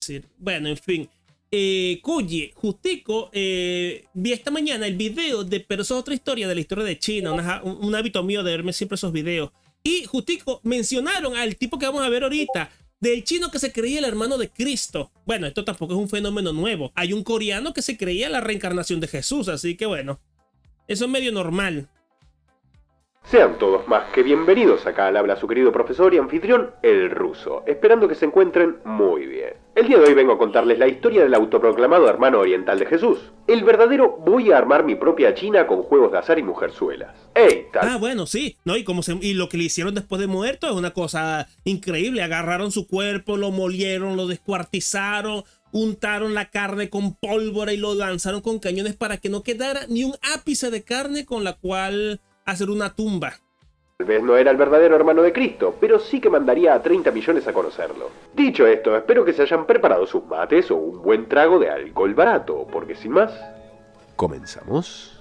decir. Bueno, en fin. Oye, justico, vi esta mañana el video pero eso es otra historia de la historia de China, un hábito mío de verme siempre esos videos. Y justico mencionaron al tipo que vamos a ver ahorita, del chino que se creía el hermano de Cristo. Bueno, esto tampoco es un fenómeno nuevo. Hay un coreano que se creía la reencarnación de Jesús, así que bueno, eso es medio normal. Sean todos más que bienvenidos acá al habla su querido profesor y anfitrión, el ruso, esperando que se encuentren muy bien. El día de hoy vengo a contarles la historia del autoproclamado hermano oriental de Jesús. El verdadero voy a armar mi propia China con juegos de azar y mujerzuelas. ¡Ey, tal! Ah, bueno, sí, ¿no? Y lo que le hicieron después de muerto es una cosa increíble. Agarraron su cuerpo, lo molieron, lo descuartizaron, untaron la carne con pólvora y lo lanzaron con cañones para que no quedara ni un ápice de carne con la cual hacer una tumba. Tal vez no era el verdadero hermano de Cristo, pero sí que mandaría a 30 millones a conocerlo. Dicho esto, espero que se hayan preparado sus mates o un buen trago de alcohol barato, porque sin más, comenzamos.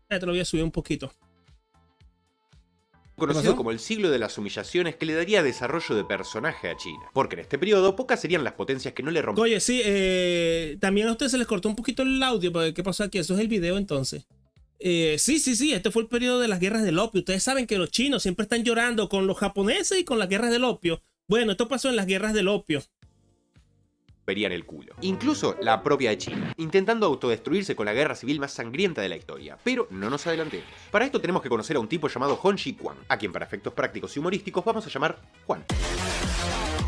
Te lo voy a subir un poquito. Conocido como el siglo de las humillaciones, que le daría desarrollo de personaje a China, porque en este periodo pocas serían las potencias que no le rompieron. Oye, sí, también a ustedes se les cortó un poquito el audio, porque ¿qué pasó aquí? Eso es el video entonces. Sí, este fue el periodo de las guerras del opio. Ustedes saben que los chinos siempre están llorando con los japoneses y con las guerras del opio. Bueno, esto pasó en las guerras del opio. Verían el culo. Incluso la propia China, intentando autodestruirse con la guerra civil más sangrienta de la historia. Pero no nos adelantemos. Para esto tenemos que conocer a un tipo llamado Hong Xiuquan, a quien para efectos prácticos y humorísticos vamos a llamar Juan.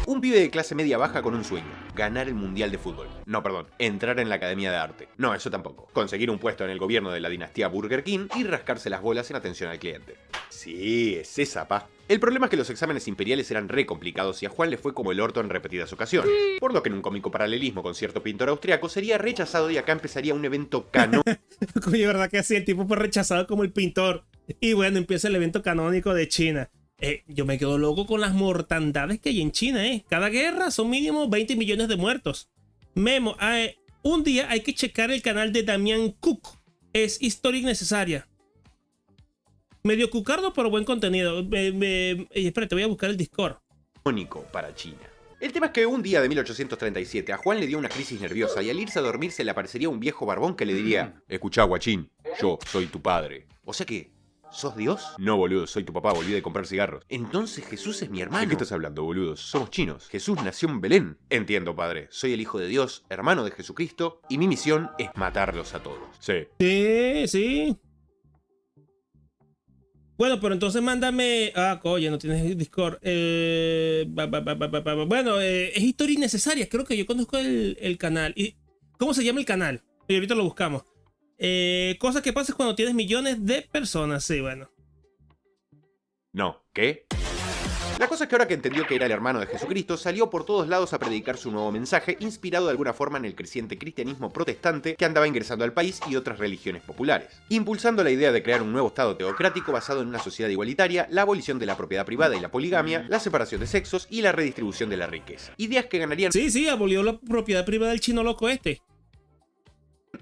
Un pibe de clase media baja con un sueño: ganar el mundial de fútbol. No, perdón, entrar en la academia de arte. No, eso tampoco. Conseguir un puesto en el gobierno de la dinastía Burger King y rascarse las bolas en atención al cliente. Sí, es esa, pa. El problema es que los exámenes imperiales eran re complicados y a Juan le fue como el orto en repetidas ocasiones. Por lo que en un cómico paralelismo con cierto pintor austriaco sería rechazado y acá empezaría un evento canónico. Oye, ¿verdad que así? El tipo fue rechazado como el pintor. Y bueno, empieza el evento canónico de China. Yo me quedo loco con las mortandades que hay en China, Cada guerra son mínimo 20 millones de muertos. Memo, un día hay que checar el canal de Damián Cook. Es historia innecesaria. Medio cucardo, pero buen contenido. Espérate, voy a buscar el Discord. Para China. El tema es que un día de 1837 a Juan le dio una crisis nerviosa y al irse a dormir se le aparecería un viejo barbón que le diría: escuchá, guachín, yo soy tu padre. O sea que, ¿sos Dios? No, boludo, soy tu papá, volví de comprar cigarros. Entonces Jesús es mi hermano. ¿De qué estás hablando, boludo? Somos chinos. Jesús nació en Belén. Entiendo, padre. Soy el hijo de Dios, hermano de Jesucristo, y mi misión es matarlos a todos. Sí. Sí. Bueno, pero entonces mándame... Coño, no tienes Discord. Bueno, es historia innecesaria. Creo que yo conozco el canal. ¿Cómo se llama el canal? Y ahorita lo buscamos. Cosas que pasan cuando tienes millones de personas. Sí, bueno. No, ¿qué? La cosa es que ahora que entendió que era el hermano de Jesucristo, salió por todos lados a predicar su nuevo mensaje, inspirado de alguna forma en el creciente cristianismo protestante que andaba ingresando al país y otras religiones populares, impulsando la idea de crear un nuevo estado teocrático basado en una sociedad igualitaria, la abolición de la propiedad privada y la poligamia, la separación de sexos y la redistribución de la riqueza. Ideas que ganarían... Sí, abolió la propiedad privada del chino loco este.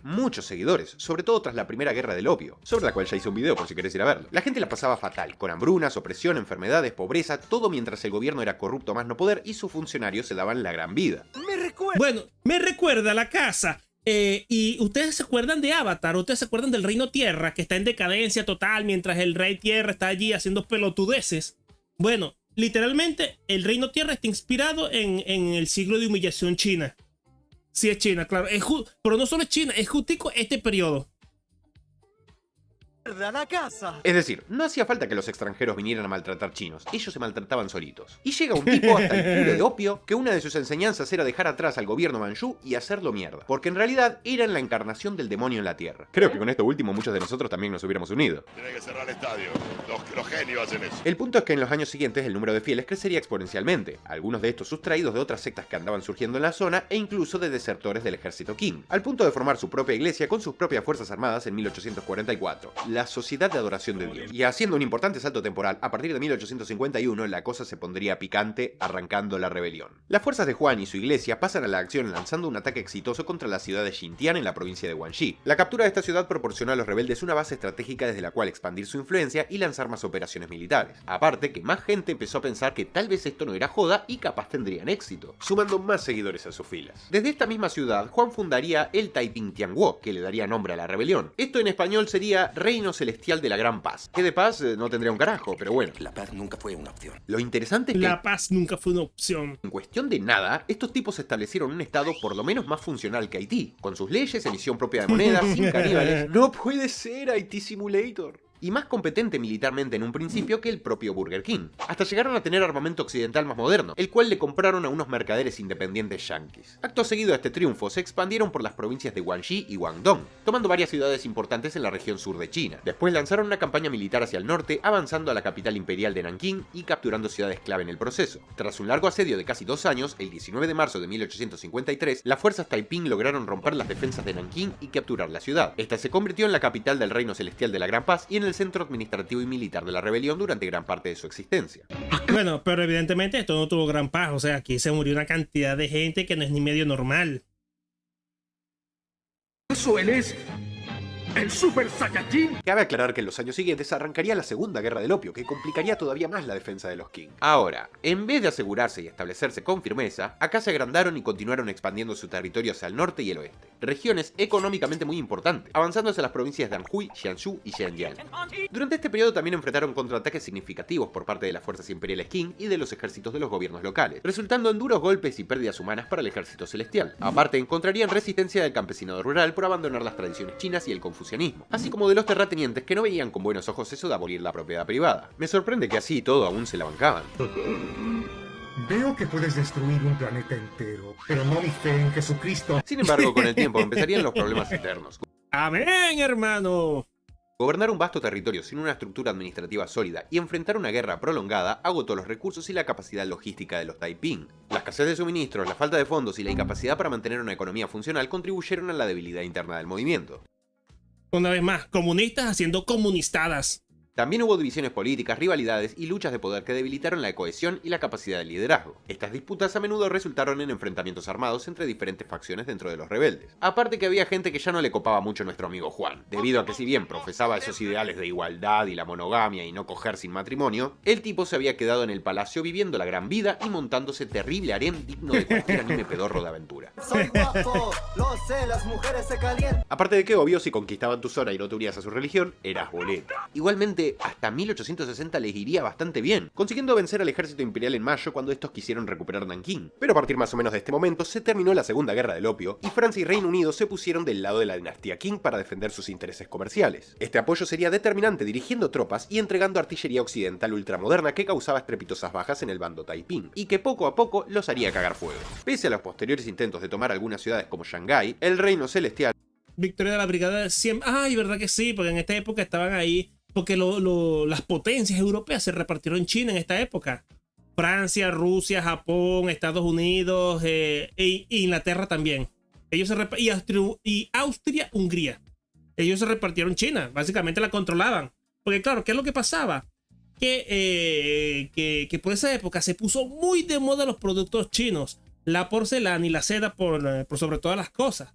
Muchos seguidores, sobre todo tras la primera guerra del opio, sobre la cual ya hice un video por si querés ir a verlo. La gente la pasaba fatal, con hambrunas, opresión, enfermedades, pobreza, todo mientras el gobierno era corrupto a más no poder y sus funcionarios se daban la gran vida. Bueno, me recuerda la casa. Y ustedes se acuerdan de Avatar, ustedes se acuerdan del Reino Tierra, que está en decadencia total mientras el Rey Tierra está allí haciendo pelotudeces. Bueno, literalmente el Reino Tierra está inspirado en el siglo de humillación china. Sí, es China, claro. Pero no solo es China, es justico este periodo. La casa. Es decir, no hacía falta que los extranjeros vinieran a maltratar chinos, ellos se maltrataban solitos. Y llega un tipo hasta el culo de opio que una de sus enseñanzas era dejar atrás al gobierno manchú y hacerlo mierda, porque en realidad eran la encarnación del demonio en la tierra. Creo que con esto último muchos de nosotros también nos hubiéramos unido. Tiene que cerrar el estadio. Los genios hacen eso. El punto es que en los años siguientes el número de fieles crecería exponencialmente, algunos de estos sustraídos de otras sectas que andaban surgiendo en la zona e incluso de desertores del ejército Qing, al punto de formar su propia iglesia con sus propias fuerzas armadas en 1844. la Sociedad de Adoración de Dios. Y haciendo un importante salto temporal, a partir de 1851 la cosa se pondría picante, arrancando la rebelión. Las fuerzas de Juan y su iglesia pasan a la acción lanzando un ataque exitoso contra la ciudad de Xintian en la provincia de Guangxi. La captura de esta ciudad proporcionó a los rebeldes una base estratégica desde la cual expandir su influencia y lanzar más operaciones militares. Aparte que más gente empezó a pensar que tal vez esto no era joda y capaz tendrían éxito, sumando más seguidores a sus filas. Desde esta misma ciudad, Juan fundaría el Taiping Tianguo, que le daría nombre a la rebelión. Esto en español sería Reino Celestial de la Gran Paz, que de paz no tendría un carajo, pero bueno. La paz nunca fue una opción. Lo interesante es que La paz nunca fue una opción. en cuestión de nada, estos tipos establecieron un estado por lo menos más funcional que Haití, con sus leyes, emisión propia de moneda, sin caníbales. No puede ser Haití Simulator. Y más competente militarmente en un principio que el propio Burger King. Hasta llegaron a tener armamento occidental más moderno, el cual le compraron a unos mercaderes independientes yanquis. Acto seguido a este triunfo, se expandieron por las provincias de Guangxi y Guangdong, tomando varias ciudades importantes en la región sur de China. Después lanzaron una campaña militar hacia el norte, avanzando a la capital imperial de Nankín y capturando ciudades clave en el proceso. Tras un largo asedio de casi 2 años, el 19 de marzo de 1853, las fuerzas Taiping lograron romper las defensas de Nankín y capturar la ciudad. Esta se convirtió en la capital del Reino Celestial de la Gran Paz y en el centro administrativo y militar de la rebelión durante gran parte de su existencia. Bueno, pero evidentemente esto no tuvo gran paz. O sea, aquí se murió una cantidad de gente que no es ni medio normal. ¿Eso él es? ¿El Super Saiyajin? Cabe aclarar que en los años siguientes arrancaría la Segunda Guerra del Opio, que complicaría todavía más la defensa de los Qing. Ahora, en vez de asegurarse y establecerse con firmeza, acá se agrandaron y continuaron expandiendo su territorio hacia el norte y el oeste, regiones económicamente muy importantes, avanzando hacia las provincias de Anhui, Jiangsu y Zhejiang. Durante este periodo también enfrentaron contraataques significativos por parte de las fuerzas imperiales Qing y de los ejércitos de los gobiernos locales, resultando en duros golpes y pérdidas humanas para el ejército celestial. Aparte, encontrarían resistencia del campesinado rural por abandonar las tradiciones chinas y el confucianismo, así como de los terratenientes que no veían con buenos ojos eso de abolir la propiedad privada. Me sorprende que así y todo aún se la bancaban. Veo que puedes destruir un planeta entero, pero no mi fe en Jesucristo. Sin embargo, con el tiempo empezarían los problemas internos. ¡Amén, hermano! Gobernar un vasto territorio sin una estructura administrativa sólida y enfrentar una guerra prolongada agotó los recursos y la capacidad logística de los Taiping. La escasez de suministros, la falta de fondos y la incapacidad para mantener una economía funcional contribuyeron a la debilidad interna del movimiento. Una vez más, comunistas haciendo comunistadas. También hubo divisiones políticas, rivalidades y luchas de poder que debilitaron la cohesión y la capacidad de liderazgo. Estas disputas a menudo resultaron en enfrentamientos armados entre diferentes facciones dentro de los rebeldes. Aparte que había gente que ya no le copaba mucho a nuestro amigo Juan, debido a que si bien profesaba esos ideales de igualdad y la monogamia y no coger sin matrimonio, el tipo se había quedado en el palacio viviendo la gran vida y montándose terrible harem digno de cualquier anime pedorro de aventura. Soy guapo, lo sé, las mujeres se calientan. Aparte de que obvio, si conquistaban tu zona y no te unías a su religión, eras boleta. Igualmente, hasta 1860 les iría bastante bien, consiguiendo vencer al ejército imperial en mayo cuando estos quisieron recuperar Nankín. Pero a partir más o menos de este momento se terminó la Segunda Guerra del Opio y Francia y Reino Unido se pusieron del lado de la dinastía Qing para defender sus intereses comerciales. Este apoyo sería determinante dirigiendo tropas y entregando artillería occidental ultramoderna que causaba estrepitosas bajas en el bando Taiping, y que poco a poco los haría cagar fuego. Pese a los posteriores intentos de tomar algunas ciudades como Shanghái, el Reino Celestial... Victoria de la Brigada de 100. Ay, verdad que sí, porque en esta época estaban ahí. Porque las potencias europeas se repartieron en China en esta época. Francia, Rusia, Japón, Estados Unidos e Inglaterra también. Ellos y Austria, Hungría. Ellos se repartieron China. Básicamente la controlaban. Porque claro, ¿qué es lo que pasaba? Que por esa época se puso muy de moda los productos chinos. La porcelana y la seda por sobre todas las cosas.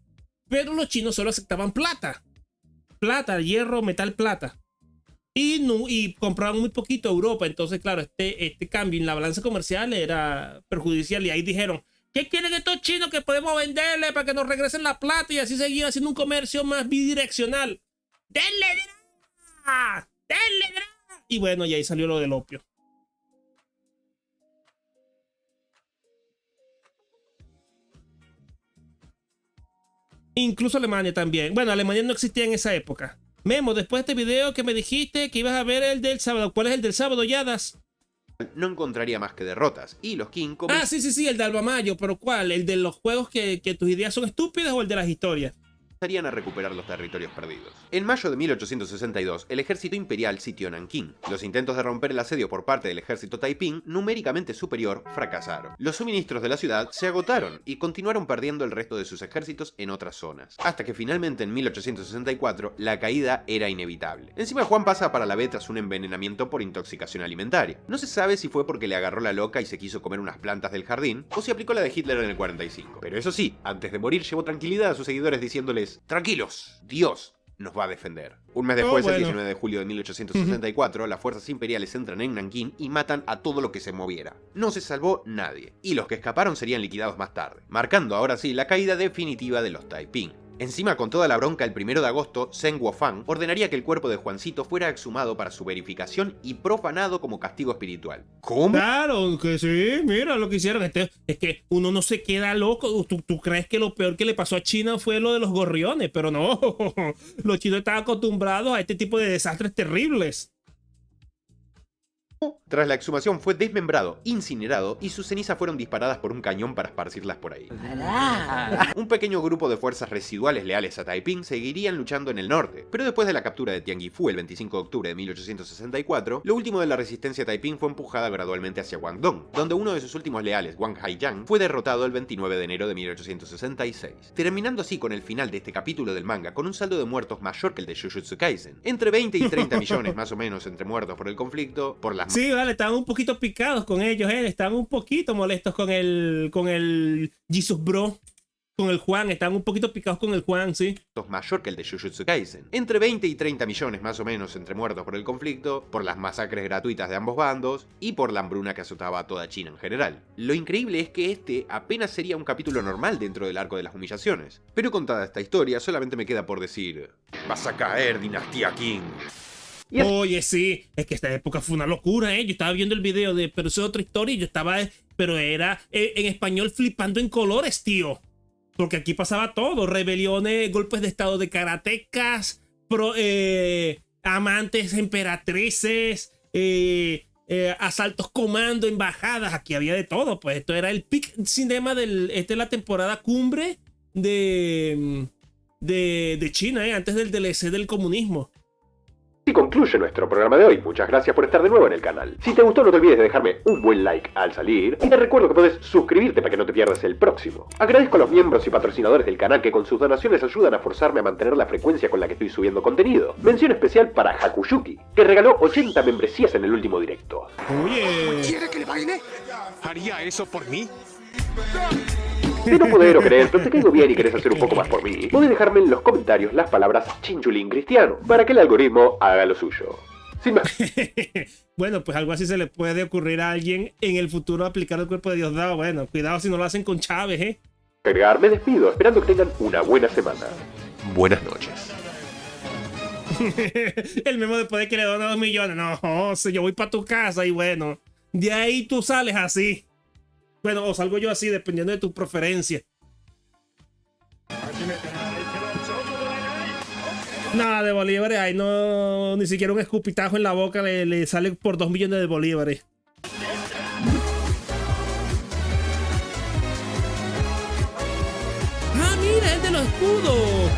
Pero los chinos solo aceptaban plata. Plata, hierro, metal, plata. Y compraban muy poquito a Europa. Entonces, claro, este cambio en la balanza comercial era perjudicial. Y ahí dijeron, ¿qué quieren estos chinos que podemos venderle para que nos regresen la plata? Y así seguir haciendo un comercio más bidireccional. ¡Denle droga! ¡Denle droga! Y bueno, y ahí salió lo del opio. Incluso Alemania también. Bueno, Alemania no existía en esa época. Memo, después de este video que me dijiste que ibas a ver el del sábado. ¿Cuál es el del sábado, Yadas? no encontraría más que derrotas, y los Qing sí, el de Alba Mayo, pero ¿cuál? ¿El de los juegos que tus ideas son estúpidas o el de las historias? a recuperar los territorios perdidos. En mayo de 1862, el ejército imperial sitió Nankín. Los intentos de romper el asedio por parte del ejército Taiping, numéricamente superior, fracasaron. Los suministros de la ciudad se agotaron y continuaron perdiendo el resto de sus ejércitos en otras zonas, hasta que finalmente en 1864 la caída era inevitable. Encima Juan pasa para la B tras un envenenamiento por intoxicación alimentaria. No se sabe si fue porque le agarró la loca y se quiso comer unas plantas del jardín, o si aplicó la de Hitler en el 45. Pero eso sí, antes de morir llevó tranquilidad a sus seguidores diciéndoles: tranquilos, Dios nos va a defender. Un mes después, el 19 de julio de 1864, las fuerzas imperiales entran en Nankín y matan a todo lo que se moviera. No se salvó nadie, y los que escaparon serían liquidados más tarde, marcando ahora sí la caída definitiva de los Taiping. Encima, con toda la bronca, el 1 de agosto, Zheng Guofang ordenaría que el cuerpo de Juancito fuera exhumado para su verificación y profanado como castigo espiritual. ¿Cómo? Claro que sí, mira lo que hicieron. Es que uno no se queda loco. ¿Tú crees que lo peor que le pasó a China fue lo de los gorriones? Pero no, los chinos estaban acostumbrados a este tipo de desastres terribles. Tras la exhumación fue desmembrado, incinerado y sus cenizas fueron disparadas por un cañón para esparcirlas por ahí. Un pequeño grupo de fuerzas residuales leales a Taiping seguirían luchando en el norte, pero después de la captura de Tianguifú el 25 de octubre de 1864, lo último de la resistencia Taiping fue empujada gradualmente hacia Guangdong, donde uno de sus últimos leales, Wang Haiyang, fue derrotado el 29 de enero de 1866, terminando así con el final de este capítulo del manga con un saldo de muertos mayor que el de Jujutsu Kaisen, entre 20 y 30 millones más o menos entre muertos por el conflicto, por las... Sí, vale, estaban un poquito picados con ellos, estaban un poquito molestos con el Jesus Bro, con el Juan, estaban un poquito picados con el Juan, sí. Mayor que el de Jujutsu Kaisen, entre 20 y 30 millones más o menos entre muertos por el conflicto, por las masacres gratuitas de ambos bandos y por la hambruna que azotaba a toda China en general. Lo increíble es que este apenas sería un capítulo normal dentro del arco de las humillaciones, pero contada esta historia solamente me queda por decir: vas a caer, Dinastía Qing. Oye, sí, es que esta época fue una locura, Yo estaba viendo el video de, pero eso es otra historia, y yo estaba, pero era en español flipando en colores, tío. Porque aquí pasaba todo, rebeliones, golpes de estado de karatecas, amantes, emperatrices, asaltos comando, embajadas, aquí había de todo, pues esto era el peak cinema esta es la temporada cumbre de China, antes del DLC del comunismo. Y concluye nuestro programa de hoy. Muchas gracias por estar de nuevo en el canal. Si te gustó, no te olvides de dejarme un buen like al salir. Y te recuerdo que puedes suscribirte para que no te pierdas el próximo. Agradezco a los miembros y patrocinadores del canal que con sus donaciones ayudan a forzarme a mantener la frecuencia con la que estoy subiendo contenido. Mención especial para Hakuyuki, que regaló 80 membresías en el último directo. Oye. ¿Quiere que le baile? ¿Haría eso por mí? Si no poder o creer, pero te caigo bien y querés hacer un poco más por mí, podés dejarme en los comentarios las palabras chinchulín cristiano, para que el algoritmo haga lo suyo. Sin más. Bueno, pues algo así se le puede ocurrir a alguien en el futuro aplicar el cuerpo de Diosdado. Bueno, cuidado si no lo hacen con Chávez, Cargar, me despido, esperando que tengan una buena semana. Buenas noches. El memo después de que le dona 2 millones. No, yo voy para tu casa y bueno, de ahí tú sales así. Bueno, o salgo yo así, dependiendo de tu preferencia. Nada de bolívares, ahí no, ni siquiera un escupitajo en la boca le sale por 2 millones de bolívares. Ah, mira, es de los escudos.